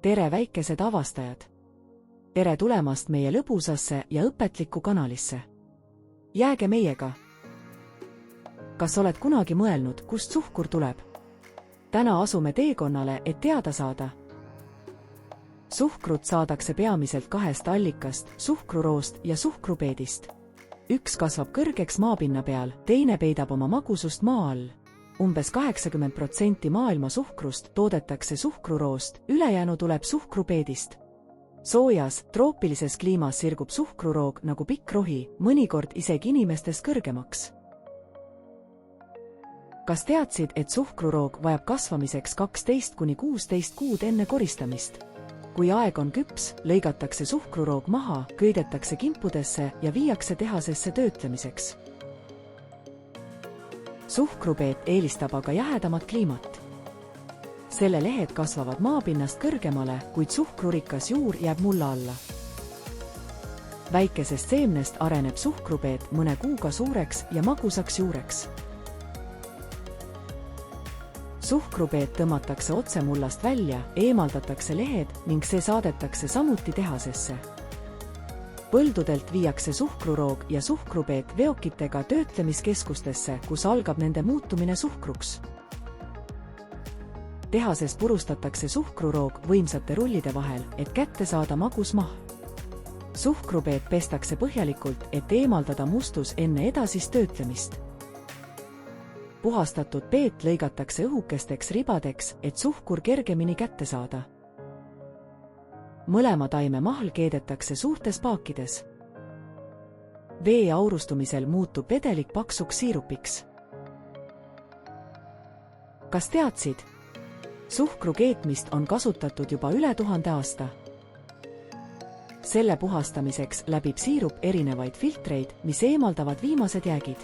tere, väikesed avastajad! Tere tulemast meie lõbusasse ja õpetlikku kanalisse. Jääge meiega! Kas oled kunagi mõelnud, kust suhkur tuleb? Täna asume teekonnale, et teada saada. Suhkrut saadakse peamiselt kahest allikast, suhkruroost ja suhkrupeedist. Üks kasvab kõrgeks maapinna peal, teine peidab oma magusust maa all. Umbes 80% maailma suhkrust toodetakse suhkruroost, ülejäänu tuleb suhkrupeedist. Soojas, troopilises kliimas sirgub suhkruroog nagu pikk rohi, mõnikord isegi inimestest kõrgemaks. Kas teadsid, et suhkruroog vajab kasvamiseks 12–16 kuud enne koristamist? Kui aeg on küps, lõigatakse suhkruroog maha, köidetakse kimpudesse ja viiakse tehasesse töötlemiseks. Suhkrupeet eelistab aga jahedamat kliimat. Selle lehed kasvavad maapinnast kõrgemale, kuid suhkrurikas juur jääb mulla alla. Väikesest seemnest areneb suhkrupeet mõne kuuga suureks ja magusaks juureks. Suhkrupeet tõmmatakse otse mullast välja, eemaldatakse lehed ning see saadetakse samuti tehasesse. Põldudelt viiakse suhkruroog ja suhkrupeet veokitega töötlemiskeskustesse, kus algab nende muutumine suhkruks. Tehases purustatakse suhkruroog võimsate rullide vahel, et kätte saada magus mahl. Suhkrupeet pestakse põhjalikult, et eemaldada mustus enne edasist töötlemist. Puhastatud peet lõigatakse õhukesteks ribadeks, et suhkur kergemini kätte saada. Mõlema taime mahl keedetakse suurtes paakides. Vee aurustumisel muutub vedelik paksuks siirupiks. Kas teadsid? Suhkru keetmist on kasutatud juba üle 1000 aasta. Selle puhastamiseks läbib siirup erinevaid filtreid, mis eemaldavad viimased jäägid.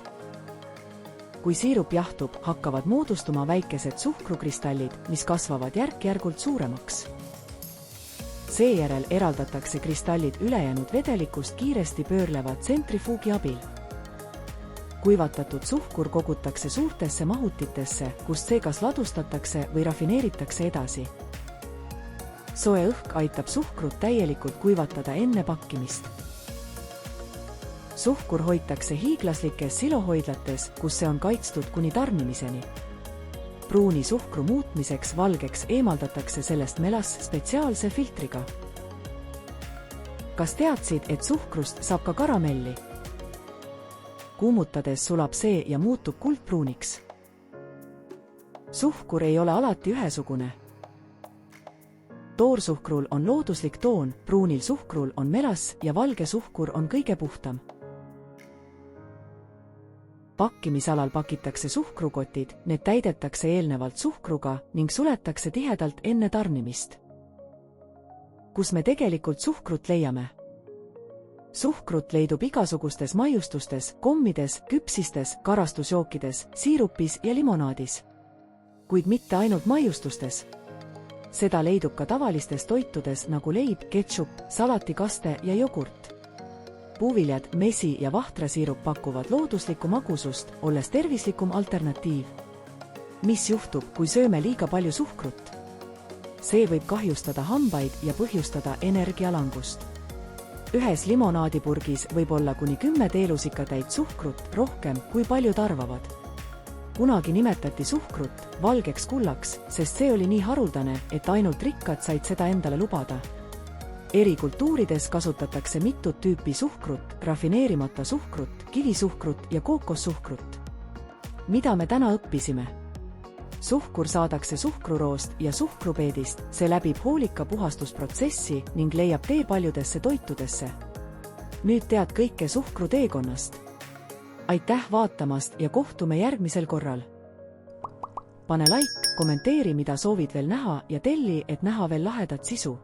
Kui siirup jahtub, hakkavad moodustuma väikesed suhkrukristallid, mis kasvavad järk-järgult suuremaks. Seejärel eraldatakse kristallid ülejäänud vedelikust kiiresti pöörleva tsentrifuugi abil. Kuivatatud suhkur kogutakse suurtesse mahutitesse, kust see kas ladustatakse või rafineeritakse edasi. Soe õhk aitab suhkrut täielikult kuivatada enne pakkimist. Suhkur hoitakse hiiglaslikes silohoidlates, kus see on kaitstud kuni tarnimiseni. Pruuni suhkru muutmiseks valgeks eemaldatakse sellest melas spetsiaalse filtriga. Kas teadsid, et suhkrust saab ka karamelli? Kuumutades sulab see ja muutub kuldpruuniks. Suhkur ei ole alati ühesugune. Toorsuhkrul on looduslik toon, pruunil suhkrul on melas ja valge suhkur on kõige puhtam. Pakkimisalal pakitakse suhkrukotid, need täidetakse eelnevalt suhkruga ning suletakse tihedalt enne tarnimist. Kus me tegelikult suhkrut leiame? Suhkrut leidub igasugustes maiustustes, kommides, küpsistes, karastusjookides, siirupis ja limonaadis. Kuid mitte ainult maiustustes. Seda leidub ka tavalistes toitudes nagu leib, ketšup, salatikaste ja jogurt. Puuviljad, mesi ja vahtrasiirup pakuvad looduslikku magusust, olles tervislikum alternatiiv. Mis juhtub, kui sööme liiga palju suhkrut? See võib kahjustada hambaid ja põhjustada energialangust. Ühes limonaadipurgis võib olla kuni 10 teelusikatäit suhkrut, rohkem kui paljud arvavad. Kunagi nimetati suhkrut valgeks kullaks, sest see oli nii haruldane, et ainult rikkad said seda endale lubada. Eri kultuurides kasutatakse mitut tüüpi suhkrut, rafineerimata suhkrut, kivisuhkrut ja kookossuhkrut. Mida me täna õppisime? Suhkur saadakse suhkruroost ja suhkrupeedist, see läbib hoolika puhastusprotsessi ning leiab tee paljudesse toitudesse. Nüüd tead kõike suhkru teekonnast. Aitäh vaatamast ja kohtume järgmisel korral. Pane like, kommenteeri, mida soovid veel näha ja telli, et näha veel lahedat sisu.